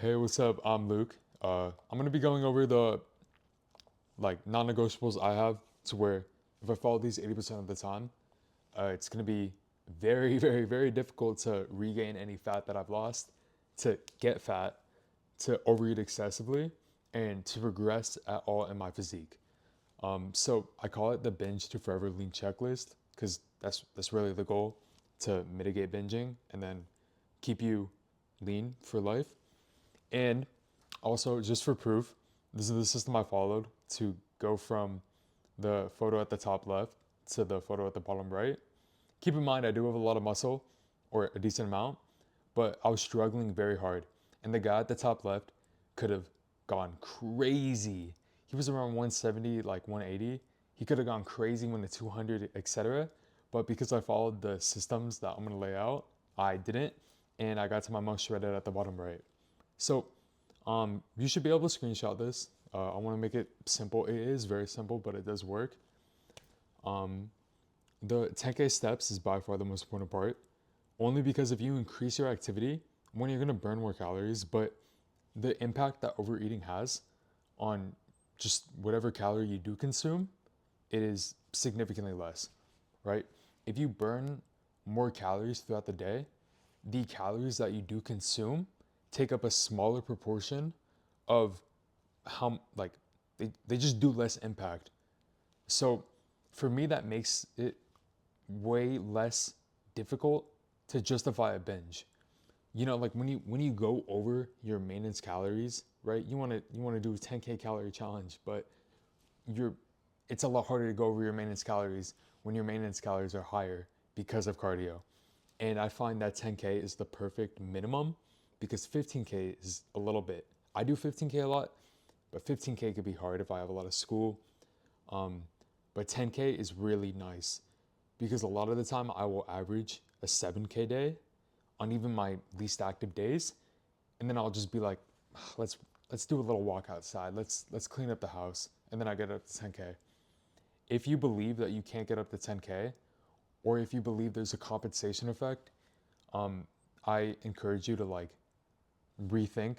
Hey, what's up? I'm Luke. I'm gonna be going over the non-negotiables I have to where if I follow these 80% of the time, it's gonna be very, very, very difficult to regain any fat that I've lost, to get fat, to overeat excessively, and to progress at all in my physique. So I call it the binge to forever lean checklist because that's really the goal, to mitigate binging and then keep you lean for life. And also, just for proof, this is the system I followed to go from the photo at the top left to the photo at the bottom right. Keep in mind, I do have a lot of muscle, or a decent amount, but I was struggling very hard. And the guy at the top left could have gone crazy. He was around 170, like 180. He could have gone crazy when the 200, etc. But because I followed the systems that I'm gonna lay out, I didn't, and I got to my most shredded at the bottom right. So you should be able to screenshot this. I want to make it simple. It is very simple, but it does work. The 10K steps is by far the most important part, only because if you increase your activity, one, you're going to burn more calories, but the impact that overeating has on just whatever calorie you do consume, it is significantly less, right? If you burn more calories throughout the day, the calories that you do consume take up a smaller proportion of how, like, they just do less impact. So for me, that makes it way less difficult to justify a binge. You know, like when you go over your maintenance calories, right? You want to do a 10K calorie challenge, but you're it's a lot harder to go over your maintenance calories when your maintenance calories are higher because of cardio. And I find that 10K is the perfect minimum because 15K is a little bit. I do 15K a lot, but 15K could be hard if I have a lot of school. But 10K is really nice because a lot of the time I will average a 7K day on even my least active days, and then I'll just be like, let's do a little walk outside. Let's clean up the house, and then I get up to 10K. If you believe that you can't get up to 10K, or if you believe there's a compensation effect, I encourage you to like rethink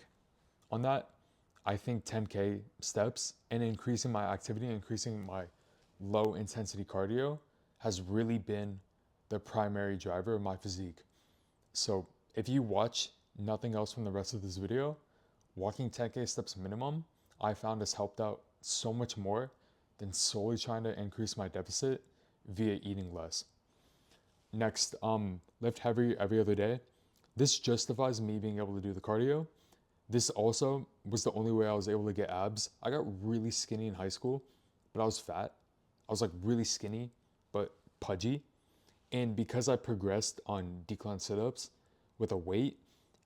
on that. I think 10K steps and increasing my activity, increasing my low intensity cardio has really been the primary driver of my physique. So if you watch nothing else from the rest of this video, walking 10K steps minimum, I found has helped out so much more than solely trying to increase my deficit via eating less. Next, lift heavy every other day. This justifies me being able to do the cardio. This also was the only way I was able to get abs. I got really skinny in high school, but I was fat. I was like really skinny, but pudgy. And because I progressed on decline sit ups with a weight,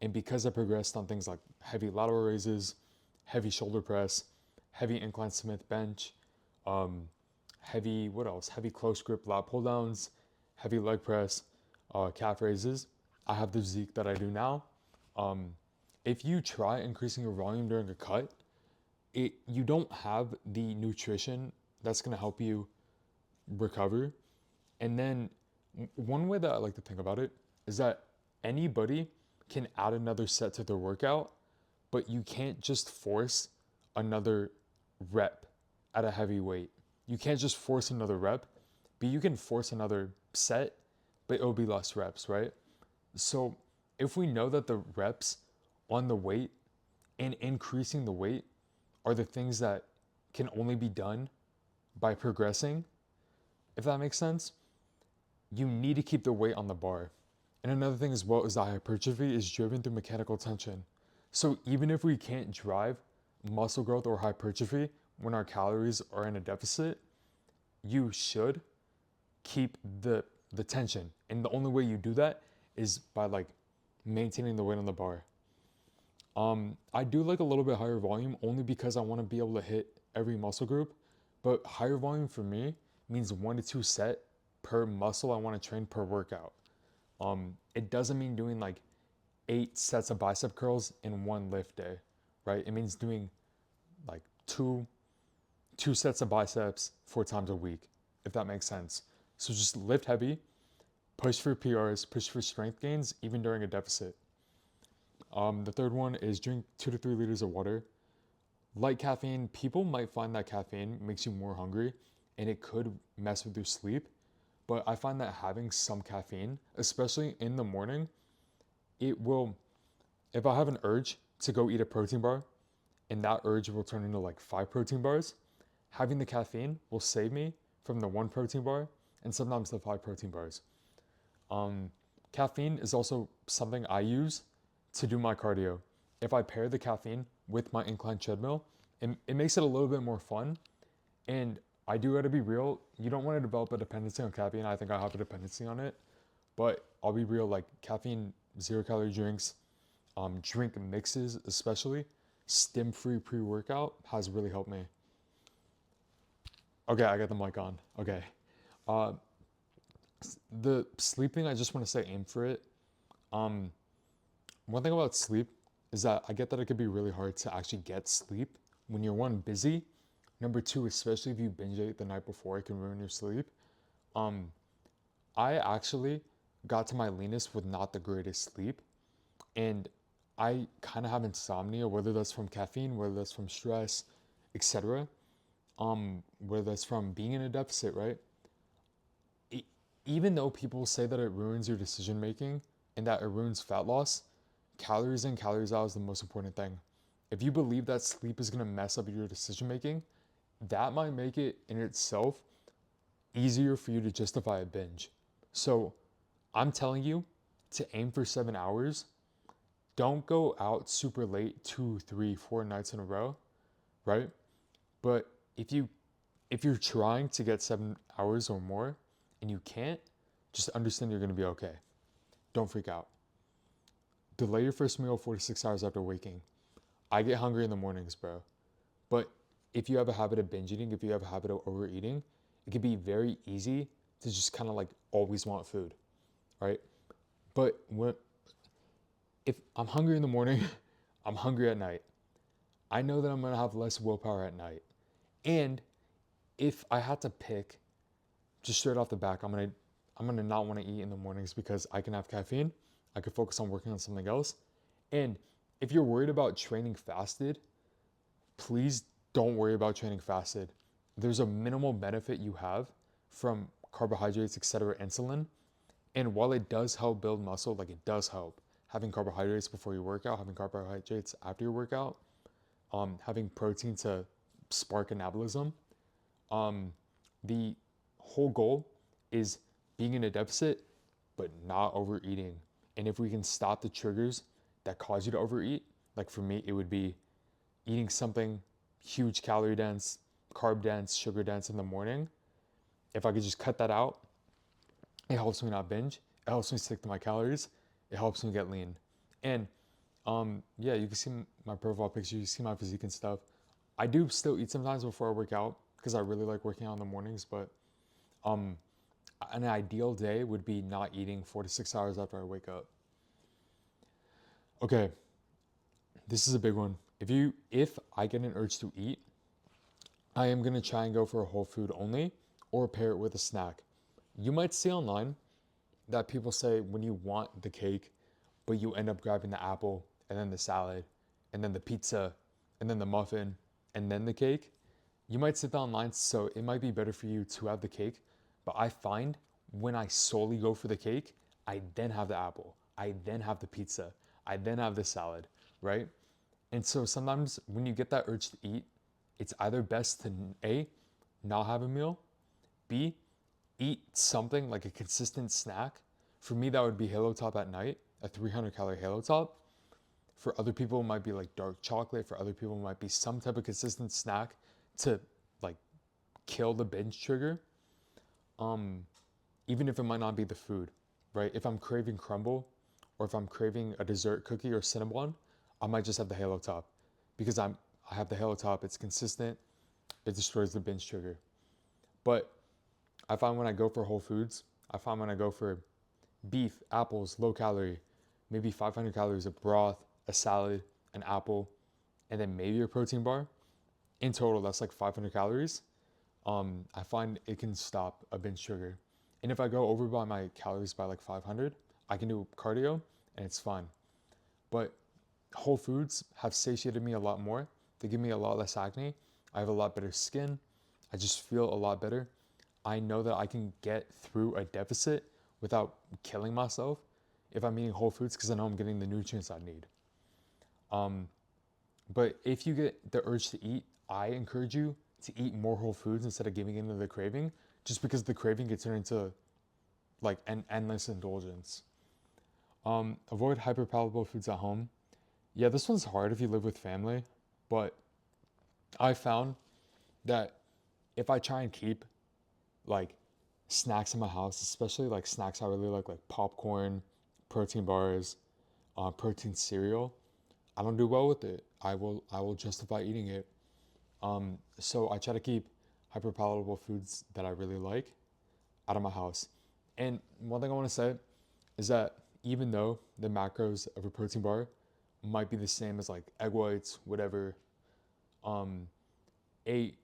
and because I progressed on things like heavy lateral raises, heavy shoulder press, heavy incline Smith bench, heavy, what else? Heavy close grip lat pull downs, heavy leg press, calf raises, I have the physique that I do now. If you try increasing your volume during a cut, you don't have the nutrition that's going to help you recover. And then one way that I like to think about it is that anybody can add another set to their workout, but you can't just force another rep at a heavy weight. You can't just force another rep, but you can force another set, but it'll be less reps, right? So if we know that the reps on the weight and increasing the weight are the things that can only be done by progressing, if that makes sense, you need to keep the weight on the bar. And another thing as well is that hypertrophy is driven through mechanical tension. So even if we can't drive muscle growth or hypertrophy when our calories are in a deficit, you should keep the tension. And the only way you do that is by like maintaining the weight on the bar. I do like a little bit higher volume only because I want to be able to hit every muscle group. But higher volume for me means 1 to 2 set per muscle I want to train per workout. It doesn't mean doing like 8 sets of bicep curls in one lift day, right? It means doing like two sets of biceps 4 times a week, if that makes sense. So just lift heavy, push for PRs, push for strength gains, even during a deficit. The third one is drink 2 to 3 liters of water. Like caffeine, people might find that caffeine makes you more hungry and it could mess with your sleep. But I find that having some caffeine, especially in the morning, it will, if I have an urge to go eat a protein bar and that urge will turn into like 5 protein bars, having the caffeine will save me from the 1 protein bar and sometimes the 5 protein bars. Um, Caffeine is also something I use to do my cardio. If I pair the caffeine with my incline treadmill, it makes it a little bit more fun. And I do gotta be real, you don't want to develop a dependency on caffeine. I think I have a dependency on it. But I'll be real, like caffeine, 0 calorie drinks, drink mixes, especially stim free pre workout, has really helped me. Okay, I got the mic on. Okay. Uh, the sleeping, I just want to say aim for it. Um, One thing about sleep is that I get that it could be really hard to actually get sleep when you're one busy. Number two, especially if you binge ate the night before, it can ruin your sleep. Um, I actually got to my leanest with not the greatest sleep, and I kind of have insomnia, whether that's from caffeine, whether that's from stress, etc. Whether that's from being in a deficit, right? E- Even though people say that it ruins your decision making and that it ruins fat loss, calories in, calories out is the most important thing. If you believe that sleep is going to mess up your decision making, that might make it in itself easier for you to justify a binge. So I'm telling you to aim for 7 hours. Don't go out super late, 2, 3, 4 nights in a row, right? But if you if you're trying to get 7 hours or more and you can't, just understand you're gonna be okay. Don't freak out. Delay your first meal 4 to 6 hours after waking. I get hungry in the mornings, bro. But if you have a habit of binge eating, if you have a habit of overeating, it can be very easy to just kind of like always want food, right? But if I'm hungry in the morning, I'm hungry at night. I know that I'm gonna have less willpower at night. And if I had to pick, just straight off the back, I'm gonna not want to eat in the mornings because I can have caffeine. I could focus on working on something else. And if you're worried about training fasted, please don't worry about training fasted. There's a minimal benefit you have from carbohydrates, etc., insulin. And while it does help build muscle, like it does help, having carbohydrates before your workout, having carbohydrates after your workout, having protein to spark anabolism, um, the whole goal is being in a deficit, but not overeating. And if we can stop the triggers that cause you to overeat, like for me, it would be eating something huge calorie dense, carb dense, sugar dense in the morning. If I could just cut that out, it helps me not binge. It helps me stick to my calories. It helps me get lean. And yeah, you can see my profile picture, you see my physique and stuff. I do still eat sometimes before I work out because I really like working out in the mornings, but um, an ideal day would be not eating 4 to 6 hours after I wake up. Okay, this is a big one. If I get an urge to eat, I am gonna try and go for a whole food only or pair it with a snack. You might see online that people say when you want the cake, but you end up grabbing the apple and then the salad and then the pizza and then the muffin and then the cake. You might sit down online, so it might be better for you to have the cake. But I find when I solely go for the cake, I then have the apple, I then have the pizza, I then have the salad, right? And so sometimes when you get that urge to eat, it's either best to A, not have a meal, B, eat something like a consistent snack. For me, that would be Halo Top at night, a 300 calorie Halo Top. For other people, it might be like dark chocolate. For other people, it might be some type of consistent snack to like kill the binge trigger. Um, Even if it might not be the food, right? If I'm craving crumble or if I'm craving a dessert cookie or cinnamon, I might just have the Halo Top because I have the Halo Top. It's consistent. It destroys the binge trigger. But I find when I go for whole foods, I find when I go for beef, apples, low calorie, maybe 500 calories of broth, a salad, an apple, and then maybe a protein bar. In total, that's like 500 calories. I find it can stop a binge trigger. And if I go over by my calories by like 500, I can do cardio and it's fine. But Whole foods have satiated me a lot more. They give me a lot less acne. I have a lot better skin. I just feel a lot better. I know that I can get through a deficit without killing myself if I'm eating whole foods because I know I'm getting the nutrients I need. Um, but if you get the urge to eat, I encourage you to eat more whole foods instead of giving into the craving, just because the craving gets turned into like an endless indulgence. Avoid hyperpalatable foods at home. Yeah, this one's hard if you live with family, but I found that if I try and keep like snacks in my house, especially like snacks I really like popcorn, protein bars, protein cereal, I don't do well with it. I will justify eating it. So I try to keep hyperpalatable foods that I really like out of my house. And one thing I want to say is that even though the macros of a protein bar might be the same as like egg whites, whatever, um, a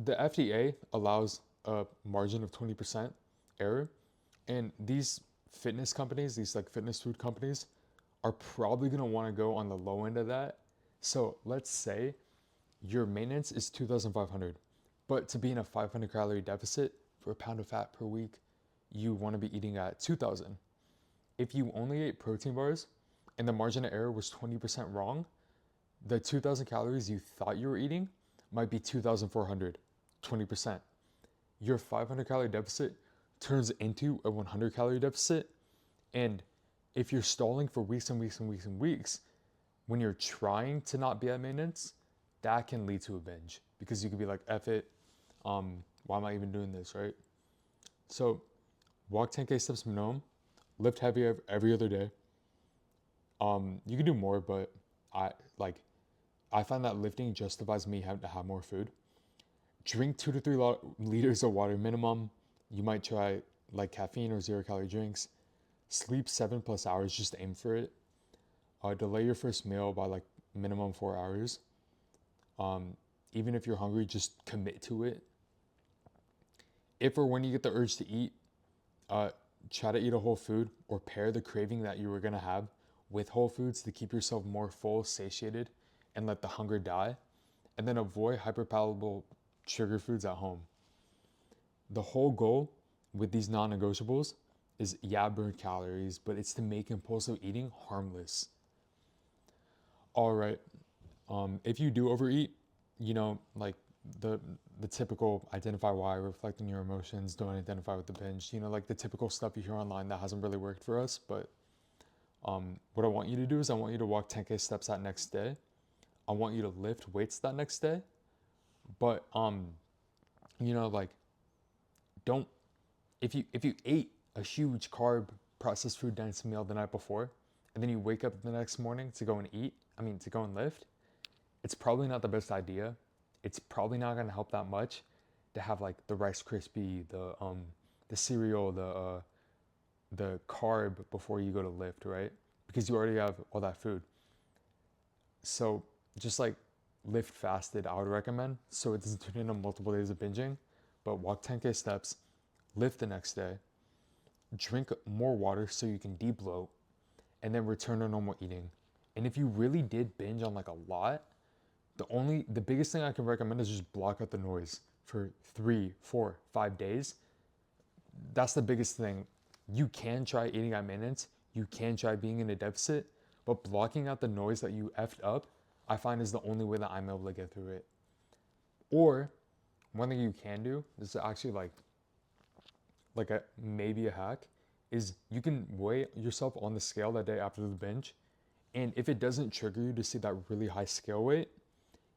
the FDA allows a margin of 20% error, and these fitness companies, these like fitness food companies, are probably gonna want to go on the low end of that. So let's say your maintenance is 2,500, but to be in a 500 calorie deficit for a pound of fat per week, you want to be eating at 2,000. If you only ate protein bars and the margin of error was 20% wrong, the 2,000 calories you thought you were eating might be 2,400, 20%. Your 500 calorie deficit turns into a 100 calorie deficit. And if you're stalling for weeks and weeks and weeks and weeks, when you're trying to not be at maintenance, that can lead to a binge because you could be like, F it, why am I even doing this, right? So walk 10K steps minimum, lift heavy every other day. You can do more, but I like I find that lifting justifies me having to have more food. Drink 2 to 3 liters of water minimum. You might try like caffeine or 0 calorie drinks. Sleep 7+ hours, just aim for it. Delay your first meal by like minimum 4 hours. Um, Even if you're hungry, just commit to it. If or when you get the urge to eat, uh, try to eat a whole food or pair the craving that you were gonna have with whole foods to keep yourself more full, satiated, and let the hunger die. And then avoid hyperpalatable sugar foods at home. The whole goal with these non-negotiables is yeah, burn calories, but it's to make impulsive eating harmless. All right. If you do overeat, like the the typical identify why, reflect on your emotions, don't identify with the binge, like the typical stuff you hear online that hasn't really worked for us. But what I want you to do is I want you to walk 10K steps that next day. I want you to lift weights that next day. But like don't if you ate a huge carb processed food dense meal the night before and then you wake up the next morning to go and to go and lift, it's probably not the best idea. It's probably not going to help that much to have like the Rice Krispie, the cereal, the carb before you go to lift, right? Because you already have all that food. So just like lift fasted, I would recommend, so it doesn't turn into multiple days of binging. But walk 10K steps, lift the next day, drink more water so you can de-bloat, and then return to normal eating. And if you really did binge on like a lot, the biggest thing I can recommend is just block out the noise for 3, 4, 5 days. That's the biggest thing. You can try eating at maintenance, you can try being in a deficit, but blocking out the noise that you effed up, I find is the only way that I'm able to get through it. Or one thing you can do, this is actually like a maybe a hack, is you can weigh yourself on the scale that day after the binge, and if it doesn't trigger you to see that really high scale weight,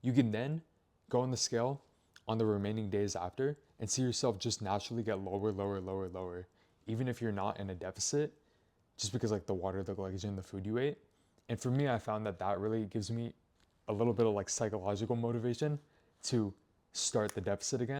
you can then go on the scale on the remaining days after and see yourself just naturally get lower, lower, lower, lower, even if you're not in a deficit, just because like the water, the glycogen, the food you ate. And for me, I found that that really gives me a little bit of like psychological motivation to start the deficit again.